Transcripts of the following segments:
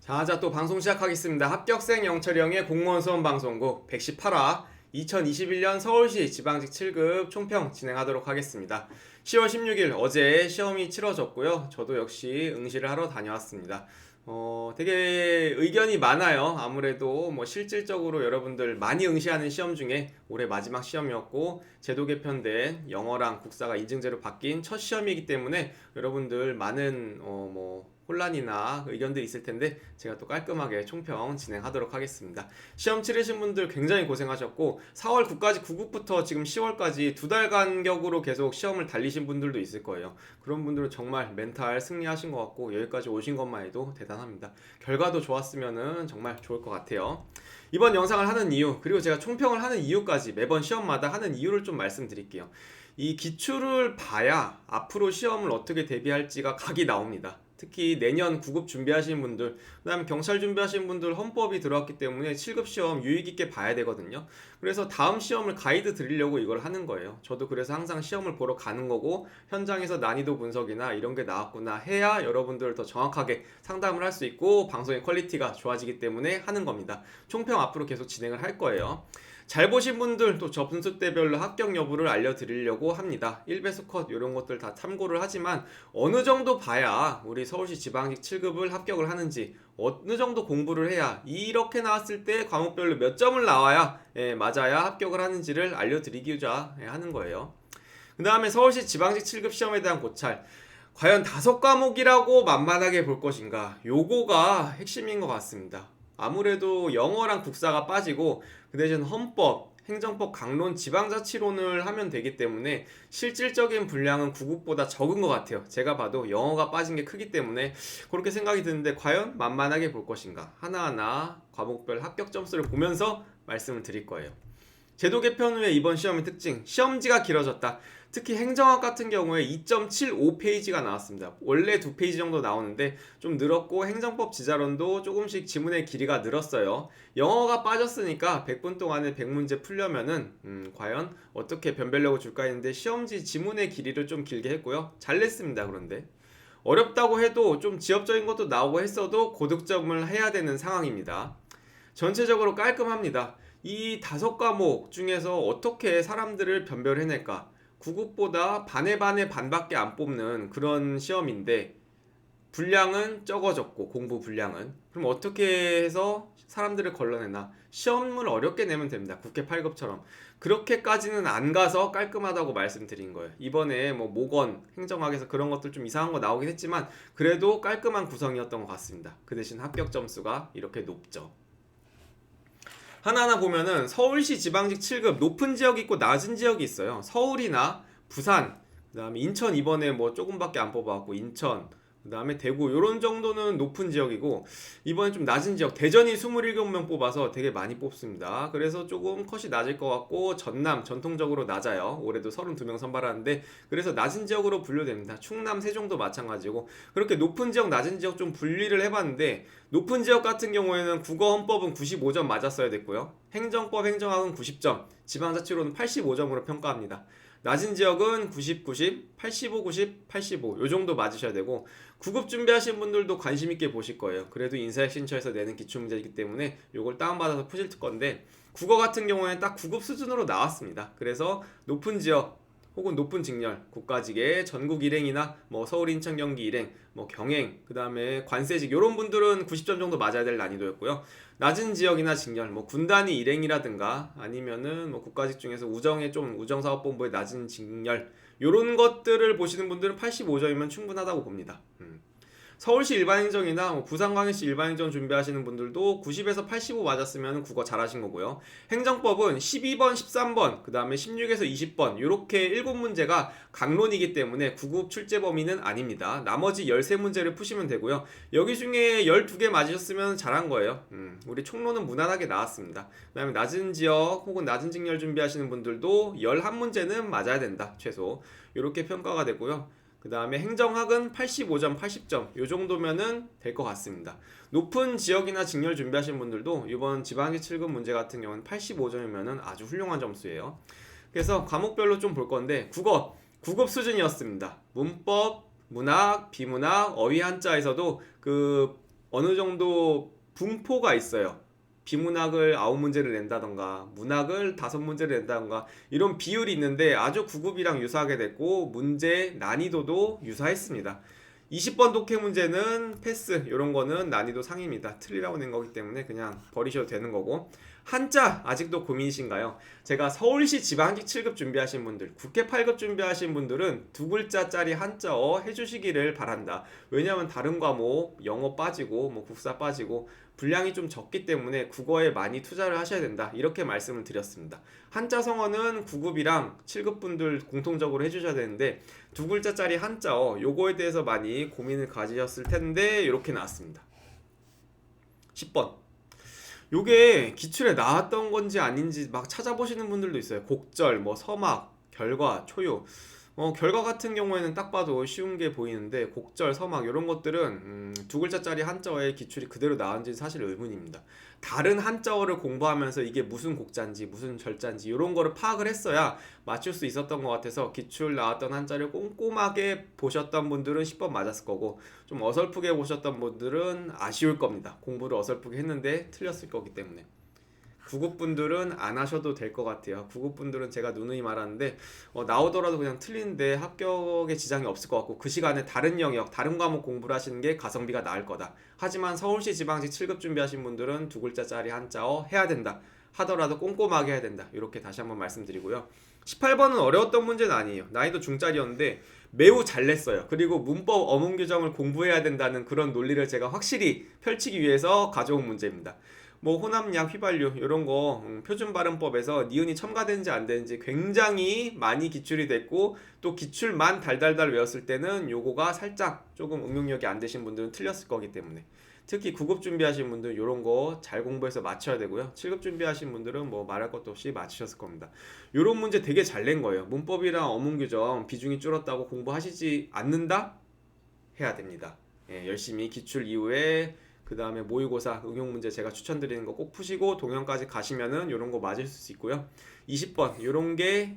자, 또 방송 시작하겠습니다. 합격생 영철형의 공무원 수험 방송국 118화 2021년 서울시 지방직 7급 총평 진행하도록 하겠습니다. 10월 16일 어제 시험이 치러졌고요. 저도 역시 응시를 하러 다녀왔습니다. 되게 의견이 많아요. 아무래도 실질적으로 여러분들 많이 응시하는 시험 중에 올해 마지막 시험이었고 제도 개편된 영어랑 국사가 인증제로 바뀐 첫 시험이기 때문에 여러분들 많은 혼란이나 의견들이 있을 텐데 제가 또 깔끔하게 총평 진행하도록 하겠습니다. 시험 치르신 분들 굉장히 고생하셨고 4월 9까지 9급부터 지금 10월까지 두 달 간격으로 계속 시험을 달리신 분들도 있을 거예요. 그런 분들은 정말 멘탈 승리하신 것 같고 여기까지 오신 것만 해도 대단합니다. 결과도 좋았으면 정말 좋을 것 같아요. 이번 영상을 하는 이유, 그리고 제가 총평을 하는 이유까지 매번 시험마다 하는 이유를 좀 말씀드릴게요. 이 기출을 봐야 앞으로 시험을 어떻게 대비할지가 각이 나옵니다. 특히 내년 9급 준비하시는 분들, 그 다음에 경찰 준비하시는 분들 헌법이 들어왔기 때문에 7급 시험 유의깊게 봐야 되거든요. 그래서 다음 시험을 가이드 드리려고 이걸 하는 거예요. 저도 그래서 항상 시험을 보러 가는 거고 현장에서 난이도 분석이나 이런 게 나왔구나 해야 여러분들을 더 정확하게 상담을 할 수 있고 방송의 퀄리티가 좋아지기 때문에 하는 겁니다. 총평 앞으로 계속 진행을 할 거예요. 잘 보신 분들 또 점수대별로 합격 여부를 알려드리려고 합니다. 1배수 컷 이런 것들 다 참고를 하지만 어느 정도 봐야 우리 서울시 지방직 7급을 합격을 하는지, 어느 정도 공부를 해야 이렇게 나왔을 때 과목별로 몇 점을 나와야 맞아야 합격을 하는지를 알려드리고자 하는 거예요. 그 다음에 서울시 지방직 7급 시험에 대한 고찰, 과연 5과목이라고 만만하게 볼 것인가, 요거가 핵심인 것 같습니다. 아무래도 영어랑 국사가 빠지고 그 대신 헌법, 행정법, 강론, 지방자치론을 하면 되기 때문에 실질적인 분량은 9급보다 적은 것 같아요. 제가 봐도 영어가 빠진 게 크기 때문에 그렇게 생각이 드는데 과연 만만하게 볼 것인가, 하나하나 과목별 합격 점수를 보면서 말씀을 드릴 거예요. 제도 개편 후에 이번 시험의 특징, 시험지가 길어졌다. 특히 행정학 같은 경우에 2.75페이지가 나왔습니다. 원래 2페이지 정도 나오는데 좀 늘었고 행정법 지자론도 조금씩 지문의 길이가 늘었어요. 영어가 빠졌으니까 100분 동안에 100문제 풀려면은 과연 어떻게 변별력을 줄까 했는데 시험지 지문의 길이를 좀 길게 했고요. 잘 냈습니다. 그런데 어렵다고 해도 좀 지엽적인 것도 나오고 했어도 고득점을 해야 되는 상황입니다. 전체적으로 깔끔합니다. 이 5과목 중에서 어떻게 사람들을 변별해낼까? 9급보다 반의 반밖에 안 뽑는 그런 시험인데 분량은 적어졌고 공부 분량은, 그럼 어떻게 해서 사람들을 걸러내나? 시험을 어렵게 내면 됩니다. 국회 8급처럼 그렇게까지는 안 가서 깔끔하다고 말씀드린 거예요. 이번에 모건 행정학에서 그런 것들 좀 이상한 거 나오긴 했지만 그래도 깔끔한 구성이었던 것 같습니다. 그 대신 합격 점수가 이렇게 높죠. 하나하나 보면은 서울시 지방직 7급 높은 지역이 있고 낮은 지역이 있어요. 서울이나 부산, 그 다음에 인천 이번에 조금밖에 안 뽑아왔고 인천, 그 다음에 대구 요런 정도는 높은 지역이고 이번에 좀 낮은 지역, 대전이 27명 뽑아서 되게 많이 뽑습니다. 그래서 조금 컷이 낮을 것 같고 전남 전통적으로 낮아요. 올해도 32명 선발하는데 그래서 낮은 지역으로 분류됩니다. 충남 세종도 마찬가지고 그렇게 높은 지역 낮은 지역 좀 분리를 해봤는데 높은 지역 같은 경우에는 국어 헌법은 95점 맞았어야 됐고요. 행정법 행정학은 90점, 지방자치로는 85점으로 평가합니다. 낮은 지역은 90, 90, 85, 90, 85 요 정도 맞으셔야 되고 9급 준비하시는 분들도 관심 있게 보실 거예요. 그래도 인사혁신처에서 내는 기출문제이기 때문에 요걸 다운받아서 푸실 건데 국어 같은 경우에는 딱 9급 수준으로 나왔습니다. 그래서 높은 지역 혹은 높은 직렬, 국가직의 전국 일행이나 서울, 인천, 경기 일행, 경행, 그 다음에 관세직 이런 분들은 90점 정도 맞아야 될 난이도였고요. 낮은 지역이나 직렬, 군단위 일행이라든가 아니면은 국가직 중에서 우정사업본부의 낮은 직렬 이런 것들을 보시는 분들은 85점이면 충분하다고 봅니다. 서울시 일반행정이나 부산광역시 일반행정 준비하시는 분들도 90에서 85 맞았으면 국어 잘하신 거고요. 행정법은 12번, 13번, 그 다음에 16에서 20번 이렇게 7문제가 강론이기 때문에 9급 출제 범위는 아닙니다. 나머지 13문제를 푸시면 되고요. 여기 중에 12개 맞으셨으면 잘한 거예요. 우리 총론은 무난하게 나왔습니다. 그 다음에 낮은 지역 혹은 낮은 직렬 준비하시는 분들도 11문제는 맞아야 된다. 최소 이렇게 평가가 되고요. 그 다음에 행정학은 85점, 80점 요 정도면은 될 것 같습니다. 높은 지역이나 직렬 준비하시는 분들도 이번 지방직 7급 문제 같은 경우는 85점이면은 아주 훌륭한 점수예요. 그래서 과목별로 좀 볼 건데 국어 9급 수준이었습니다. 문법, 문학, 비문학, 어휘 한자에서도 그 어느 정도 분포가 있어요. 비문학을 9문제를 낸다던가 문학을 5문제를 낸다던가 이런 비율이 있는데 아주 9급이랑 유사하게 됐고 문제 난이도도 유사했습니다. 20번 독해 문제는 패스, 이런 거는 난이도 상입니다. 틀리라고 낸 거기 때문에 그냥 버리셔도 되는 거고. 한자 아직도 고민이신가요? 제가 서울시 지방직 7급 준비하신 분들, 국회 8급 준비하신 분들은 두 글자짜리 한자어 해주시기를 바란다. 왜냐하면 다른 과목 영어 빠지고 뭐 국사 빠지고 분량이 좀 적기 때문에 국어에 많이 투자를 하셔야 된다, 이렇게 말씀을 드렸습니다. 한자 성어는 9급이랑 7급 분들 공통적으로 해주셔야 되는데 두 글자짜리 한자어 요거에 대해서 많이 고민을 가지셨을 텐데 이렇게 나왔습니다. 10번, 요게 기출에 나왔던 건지 아닌지 막 찾아보시는 분들도 있어요. 곡절, 뭐 서막, 결과, 초유. 결과 같은 경우에는 딱 봐도 쉬운 게 보이는데 곡절, 서막 이런 것들은 두 글자짜리 한자어의 기출이 그대로 나온지는 사실 의문입니다. 다른 한자어를 공부하면서 이게 무슨 곡자인지 무슨 절자인지 이런 거를 파악을 했어야 맞출 수 있었던 것 같아서 기출 나왔던 한자를 꼼꼼하게 보셨던 분들은 10번 맞았을 거고 좀 어설프게 보셨던 분들은 아쉬울 겁니다. 공부를 어설프게 했는데 틀렸을 거기 때문에. 9급 분들은 안 하셔도 될 것 같아요. 9급 분들은 제가 누누이 말하는데 나오더라도 그냥 틀리는데 합격에 지장이 없을 것 같고 그 시간에 다른 영역, 다른 과목 공부를 하시는 게 가성비가 나을 거다. 하지만 서울시 지방직 7급 준비하신 분들은 두 글자짜리 한자어 해야 된다. 하더라도 꼼꼼하게 해야 된다. 이렇게 다시 한번 말씀드리고요. 18번은 어려웠던 문제는 아니에요. 난이도 중짜리였는데 매우 잘 냈어요. 그리고 문법 어문 규정을 공부해야 된다는 그런 논리를 제가 확실히 펼치기 위해서 가져온 문제입니다. 뭐 호남약, 휘발유 이런 거 표준 발음법에서 니은이 첨가되는지 안 되는지 굉장히 많이 기출이 됐고 또 기출만 달달달 외웠을 때는 요거가 살짝 조금 응용력이 안 되신 분들은 틀렸을 거기 때문에 특히 9급 준비하신 분들 이런 거 잘 공부해서 맞춰야 되고요. 7급 준비하신 분들은 뭐 말할 것도 없이 맞추셨을 겁니다. 이런 문제 되게 잘 낸 거예요. 문법이랑 어문 규정 비중이 줄었다고 공부하시지 않는다? 해야 됩니다. 예, 열심히 기출 이후에 그 다음에 모의고사 응용 문제 제가 추천드리는 거 꼭 푸시고 동영까지 가시면은 요런 거 맞을 수 있고요. 20번 요런 게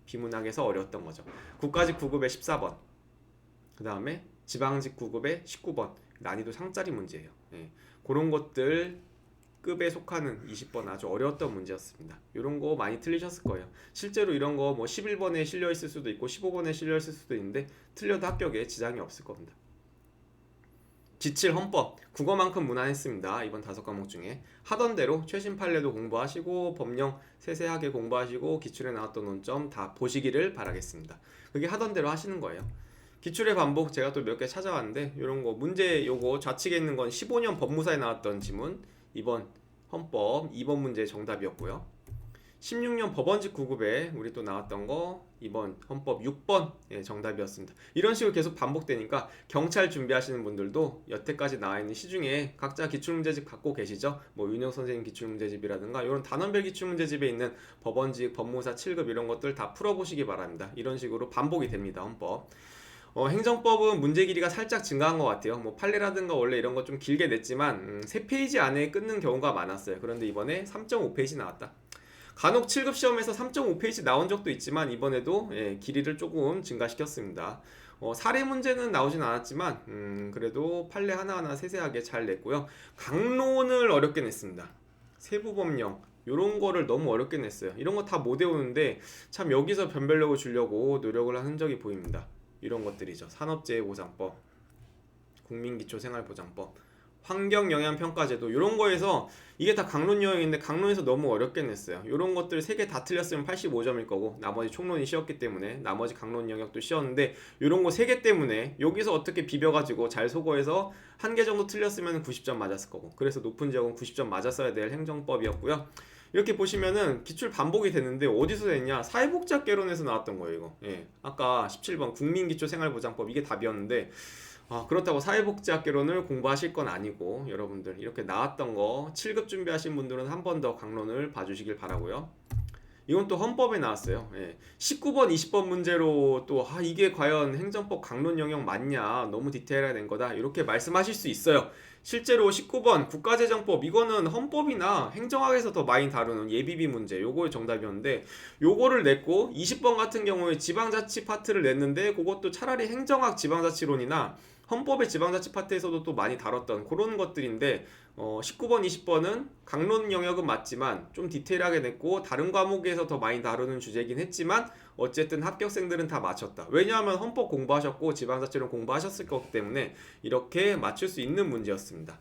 비문학에서 어려웠던 거죠. 국가직 9급에 14번, 그 다음에 지방직 9급에 19번 난이도 상짜리 문제예요. 예, 그런 것들 급에 속하는 20번 아주 어려웠던 문제였습니다. 이런 거 많이 틀리셨을 거예요. 실제로 이런 거 뭐 11번에 실려 있을 수도 있고 15번에 실려 있을 수도 있는데 틀려도 합격에 지장이 없을 겁니다. 지칠 헌법, 국어만큼 무난했습니다. 이번 5과목 중에 하던 대로 최신 판례도 공부하시고 법령 세세하게 공부하시고 기출에 나왔던 논점 다 보시기를 바라겠습니다. 그게 하던 대로 하시는 거예요. 기출의 반복 제가 또 몇 개 찾아왔는데 이런 거 문제 요거 좌측에 있는 건 15년 법무사에 나왔던 지문, 이번 헌법 2번 문제 정답이었고요. 16년 법원직 9급에 우리 또 나왔던 거 이번 헌법 6번 정답이었습니다. 이런 식으로 계속 반복되니까 경찰 준비하시는 분들도 여태까지 나와 있는 시중에 각자 기출문제집 갖고 계시죠? 뭐 윤영 선생님 기출문제집이라든가 이런 단원별 기출문제집에 있는 법원직, 법무사 7급 이런 것들 다 풀어보시기 바랍니다. 이런 식으로 반복이 됩니다. 헌법. 행정법은 문제 길이가 살짝 증가한 것 같아요. 뭐 판례라든가 원래 이런 거 좀 길게 냈지만 3페이지 안에 끊는 경우가 많았어요. 그런데 이번에 3.5페이지 나왔다. 간혹 7급 시험에서 3.5페이지 나온 적도 있지만 이번에도 길이를 조금 증가시켰습니다. 사례 문제는 나오진 않았지만 그래도 판례 하나하나 세세하게 잘 냈고요. 강론을 어렵게 냈습니다. 세부법령 이런 거를 너무 어렵게 냈어요. 이런 거 다 못 외우는데 참 여기서 변별력을 주려고 노력을 한 흔적이 보입니다. 이런 것들이죠. 산업재해보장법, 국민기초생활보장법, 환경영향평가제도 이런 거에서 이게 다 강론 유형인데 강론에서 너무 어렵게 냈어요. 이런 것들 3개 다 틀렸으면 85점일 거고 나머지 총론이 쉬웠기 때문에 나머지 강론 영역도 쉬웠는데 이런 거 3개 때문에 여기서 어떻게 비벼가지고 잘 소거해서 1개 정도 틀렸으면 90점 맞았을 거고 그래서 높은 지역은 90점 맞았어야 될 행정법이었고요. 이렇게 보시면은 기출 반복이 되는데 어디서 됐냐? 사회복지학개론에서 나왔던 거예요 이거. 예, 아까 17번 국민기초생활보장법 이게 답이었는데 그렇다고 사회복지학개론을 공부하실 건 아니고 여러분들 이렇게 나왔던 거 7급 준비하신 분들은 한 번 더 강론을 봐주시길 바라고요. 이건 또 헌법에 나왔어요. 19번, 20번 문제로 또 이게 과연 행정법 강론 영역 맞냐? 너무 디테일하게 낸 거다. 이렇게 말씀하실 수 있어요. 실제로 19번 국가재정법 이거는 헌법이나 행정학에서 더 많이 다루는 예비비 문제 요거의 정답이었는데 요거를 냈고 20번 같은 경우에 지방자치 파트를 냈는데 그것도 차라리 행정학 지방자치론이나 헌법의 지방자치 파트에서도 또 많이 다뤘던 그런 것들인데 19번, 20번은 강론 영역은 맞지만 좀 디테일하게 냈고 다른 과목에서 더 많이 다루는 주제이긴 했지만 어쨌든 합격생들은 다 맞췄다. 왜냐하면 헌법 공부하셨고 지방자치론 공부하셨을 거기 때문에 이렇게 맞출 수 있는 문제였습니다.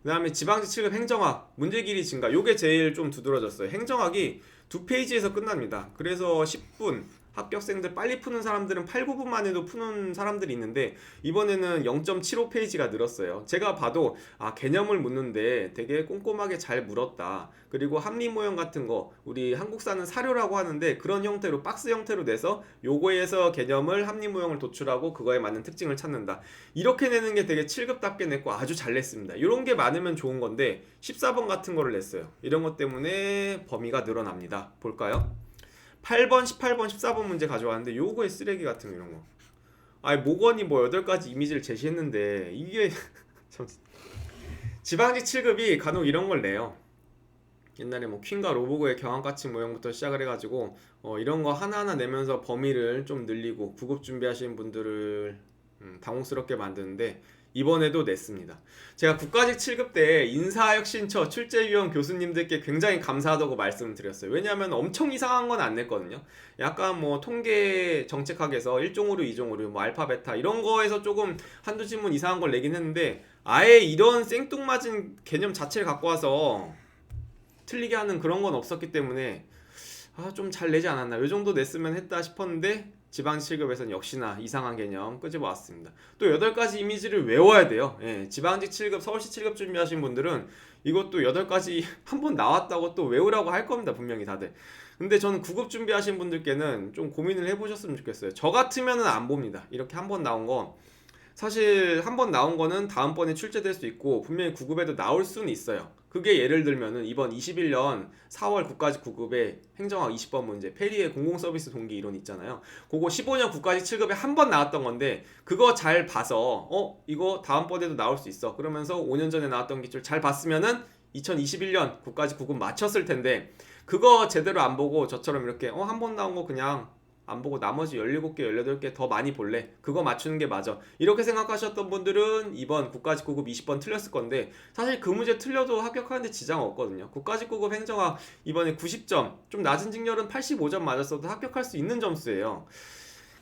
그 다음에 지방자치 7급 행정학 문제 길이 증가, 요게 제일 좀 두드러졌어요. 행정학이 2페이지에서 끝납니다. 그래서 10분, 합격생들 빨리 푸는 사람들은 8, 9분만 해도 푸는 사람들이 있는데 이번에는 0.75페이지가 늘었어요. 제가 봐도 개념을 묻는데 되게 꼼꼼하게 잘 물었다. 그리고 합리 모형 같은 거 우리 한국사는 사료라고 하는데 그런 형태로 박스 형태로 내서 요거에서 개념을 합리 모형을 도출하고 그거에 맞는 특징을 찾는다. 이렇게 내는 게 되게 7급답게 냈고 아주 잘 냈습니다. 이런 게 많으면 좋은 건데 14번 같은 거를 냈어요. 이런 것 때문에 범위가 늘어납니다. 볼까요? 8번, 18번, 14번 문제 가져왔는데 요거의 쓰레기 같은 거 이런 거. 모건이 뭐 8가지 이미지를 제시했는데 이게 지방직 7급이 간혹 이런 걸 내요. 옛날에 뭐 퀸과 로보그의 경항가칭 모형부터 시작을 해가지고 이런 거 하나하나 내면서 범위를 좀 늘리고 9급 준비하시는 분들을 당혹스럽게 만드는데 이번에도 냈습니다. 제가 국가직 7급 때 인사혁신처 출제위원 교수님들께 굉장히 감사하다고 말씀을 드렸어요. 왜냐하면 엄청 이상한 건 안 냈거든요. 약간 뭐 통계 정책학에서 1종으로 2종으로 뭐 알파 베타 이런 거에서 조금 한두 지문 이상한 걸 내긴 했는데 아예 이런 생뚱맞은 개념 자체를 갖고 와서 틀리게 하는 그런 건 없었기 때문에 좀 잘 내지 않았나, 요 정도 냈으면 했다 싶었는데 지방직 7급에서는 역시나 이상한 개념 끄집어 왔습니다. 또 8가지 이미지를 외워야 돼요. 지방직 7급, 서울시 7급 준비하신 분들은 이것도 8가지 한 번 나왔다고 또 외우라고 할 겁니다. 분명히 다들. 근데 저는 9급 준비하신 분들께는 좀 고민을 해보셨으면 좋겠어요. 저 같으면은 안 봅니다. 이렇게 한 번 나온 거 사실 한 번 나온 거는 다음번에 출제될 수 있고 분명히 9급에도 나올 수는 있어요. 그게 예를 들면은 이번 21년 4월 국가직 9급에 행정학 20번 문제 페리의 공공서비스 동기 이론 있잖아요. 그거 15년 국가직 7급에 한 번 나왔던 건데 그거 잘 봐서 이거 다음번에도 나올 수 있어 그러면서 5년 전에 나왔던 기출 잘 봤으면은 2021년 국가직 9급 맞췄을 텐데 그거 제대로 안 보고 저처럼 이렇게 한 번 나온 거 그냥 안 보고 나머지 17개, 18개 더 많이 볼래? 그거 맞추는 게 맞아. 이렇게 생각하셨던 분들은 이번 국가직 9급 20번 틀렸을 건데 사실 그 문제 틀려도 합격하는데 지장 없거든요. 국가직 9급 행정학 이번에 90점, 좀 낮은 직렬은 85점 맞았어도 합격할 수 있는 점수예요.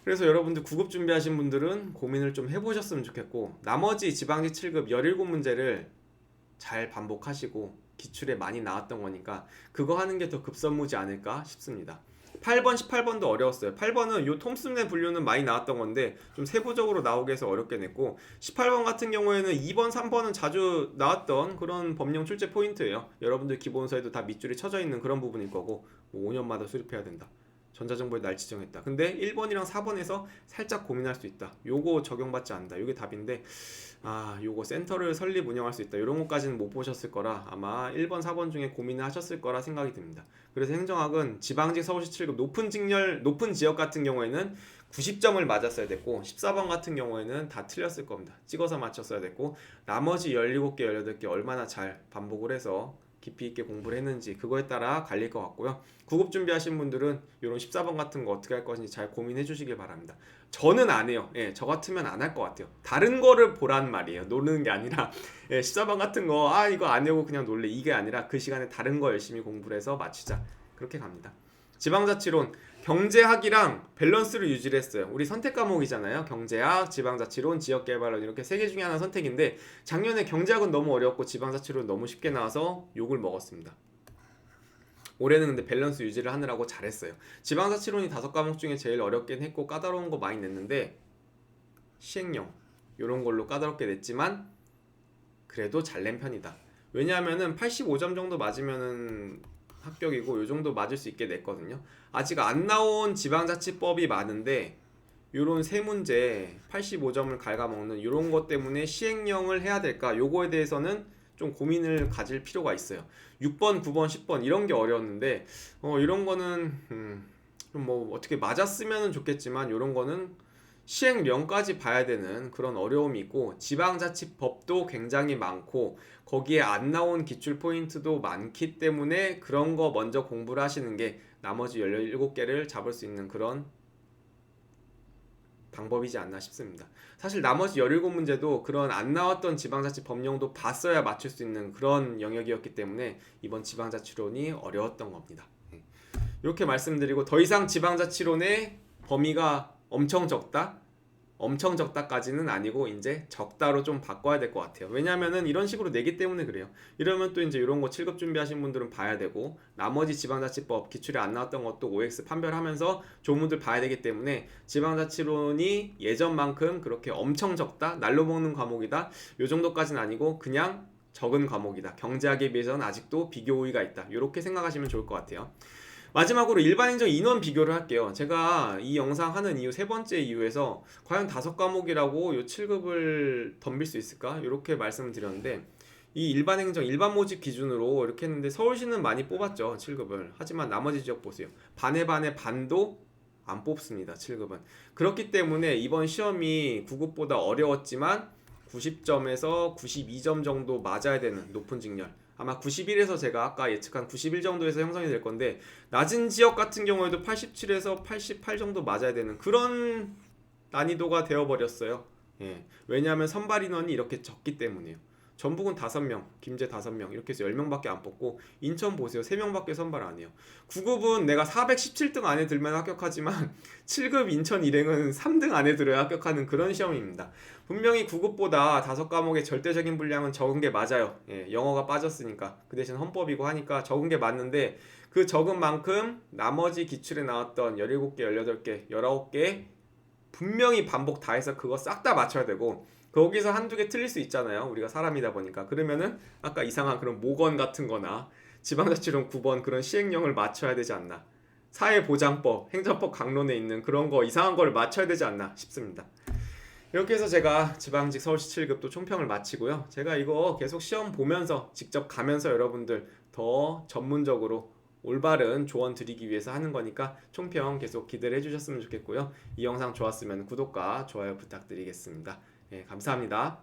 그래서 여러분들 9급 준비하신 분들은 고민을 좀 해보셨으면 좋겠고 나머지 지방직 7급 17문제를 잘 반복하시고 기출에 많이 나왔던 거니까 그거 하는 게 더 급선무지 않을까 싶습니다. 8번, 18번도 어려웠어요. 8번은 요 톰슨의 분류는 많이 나왔던 건데 좀 세부적으로 나오게 해서 어렵게 냈고 18번 같은 경우에는 2번, 3번은 자주 나왔던 그런 법령 출제 포인트예요. 여러분들 기본서에도 다 밑줄이 쳐져 있는 그런 부분일 거고 뭐 5년마다 수립해야 된다. 전자정보에 날치 정했다. 근데 1번이랑 4번에서 살짝 고민할 수 있다. 요거 적용받지 않는다. 요게 답인데 요거 센터를 설립 운영할 수 있다. 이런 것까지는 못 보셨을 거라 아마 1번, 4번 중에 고민을 하셨을 거라 생각이 듭니다. 그래서 행정학은 지방직 서울시 7급 높은 직렬, 높은 지역 같은 경우에는 90점을 맞았어야 됐고 14번 같은 경우에는 다 틀렸을 겁니다. 찍어서 맞췄어야 됐고 나머지 17개, 18개 얼마나 잘 반복을 해서 깊이 있게 공부를 했는지 그거에 따라 갈릴 것 같고요. 9급 준비하신 분들은 이런 14번 같은 거 어떻게 할 것인지 잘 고민해 주시길 바랍니다. 저는 안 해요. 저 같으면 안 할 것 같아요. 다른 거를 보란 말이에요. 노는 게 아니라 14번 같은 거 이거 안 해고 그냥 놀래 이게 아니라 그 시간에 다른 거 열심히 공부를 해서 맞추자. 그렇게 갑니다. 지방자치론 경제학이랑 밸런스를 유지를 했어요. 우리 선택 과목이잖아요. 경제학, 지방자치론, 지역개발론 이렇게 세 개 중에 하나 선택인데 작년에 경제학은 너무 어렵고 지방자치론 너무 쉽게 나와서 욕을 먹었습니다. 올해는 근데 밸런스 유지를 하느라고 잘했어요. 지방자치론이 5과목 중에 제일 어렵긴 했고 까다로운 거 많이 냈는데 시행령 이런 걸로 까다롭게 냈지만 그래도 잘 낸 편이다. 왜냐하면은 85점 정도 맞으면은 합격이고 요 정도 맞을 수 있게 냈거든요. 아직 안 나온 지방자치법이 많은데 요런 세 문제 85점을 갉아먹는 요런 것 때문에 시행령을 해야 될까? 요거에 대해서는 좀 고민을 가질 필요가 있어요. 6번, 9번, 10번 이런 게 어려웠는데 이런 거는 좀 뭐 어떻게 맞았으면 좋겠지만 요런 거는 시행령까지 봐야 되는 그런 어려움이 있고 지방자치법도 굉장히 많고 거기에 안 나온 기출 포인트도 많기 때문에 그런 거 먼저 공부를 하시는 게 나머지 17개를 잡을 수 있는 그런 방법이지 않나 싶습니다. 사실 나머지 17문제도 그런 안 나왔던 지방자치 법령도 봤어야 맞출 수 있는 그런 영역이었기 때문에 이번 지방자치론이 어려웠던 겁니다. 이렇게 말씀드리고, 더 이상 지방자치론의 범위가 엄청 적다? 엄청 적다까지는 아니고 이제 적다로 좀 바꿔야 될 것 같아요. 왜냐면은 이런 식으로 내기 때문에 그래요. 이러면 또 이제 이런 거 7급 준비하신 분들은 봐야 되고, 나머지 지방자치법 기출에 안 나왔던 것도 OX 판별하면서 조문들 봐야 되기 때문에 지방자치론이 예전만큼 그렇게 엄청 적다, 날로 먹는 과목이다, 요 정도까지는 아니고 그냥 적은 과목이다, 경제학에 비해서는 아직도 비교 우위가 있다, 이렇게 생각하시면 좋을 것 같아요. 마지막으로 일반행정 인원 비교를 할게요. 제가 이 영상 하는 이유, 세 번째 이유에서 과연 5과목이라고 요 7급을 덤빌 수 있을까? 이렇게 말씀을 드렸는데, 이 일반행정 일반 모집 기준으로 이렇게 했는데 서울시는 많이 뽑았죠, 7급을. 하지만 나머지 지역 보세요. 반의 반도 안 뽑습니다, 7급은. 그렇기 때문에 이번 시험이 9급보다 어려웠지만 90점에서 92점 정도 맞아야 되는 높은 직렬, 아마 91에서 제가 아까 예측한 91 정도에서 형성이 될 건데, 낮은 지역 같은 경우에도 87에서 88 정도 맞아야 되는 그런 난이도가 되어버렸어요. 예. 왜냐하면 선발 인원이 이렇게 적기 때문이에요. 전북은 5명, 김제 5명, 이렇게 해서 10명밖에 안 뽑고, 인천 보세요, 3명밖에 선발 안 해요. 9급은 내가 417등 안에 들면 합격하지만 7급 인천 일행은 3등 안에 들어야 합격하는 그런 시험입니다. 분명히 9급보다 5과목의 절대적인 분량은 적은 게 맞아요. 예, 영어가 빠졌으니까. 그 대신 헌법이고 하니까 적은 게 맞는데, 그 적은 만큼 나머지 기출에 나왔던 17개, 18개, 19개 분명히 반복 다 해서 그거 싹 다 맞춰야 되고, 거기서 한두 개 틀릴 수 있잖아요, 우리가 사람이다 보니까. 그러면은 아까 이상한 그런 모건 같은 거나 지방자치론 9번 그런 시행령을 맞춰야 되지 않나, 사회보장법, 행정법 강론에 있는 그런 거 이상한 걸 맞춰야 되지 않나 싶습니다. 이렇게 해서 제가 지방직 서울시 7급도 총평을 마치고요. 제가 이거 계속 시험 보면서 직접 가면서 여러분들 더 전문적으로 올바른 조언 드리기 위해서 하는 거니까 총평 계속 기대를 해주셨으면 좋겠고요. 이 영상 좋았으면 구독과 좋아요 부탁드리겠습니다. 네, 감사합니다.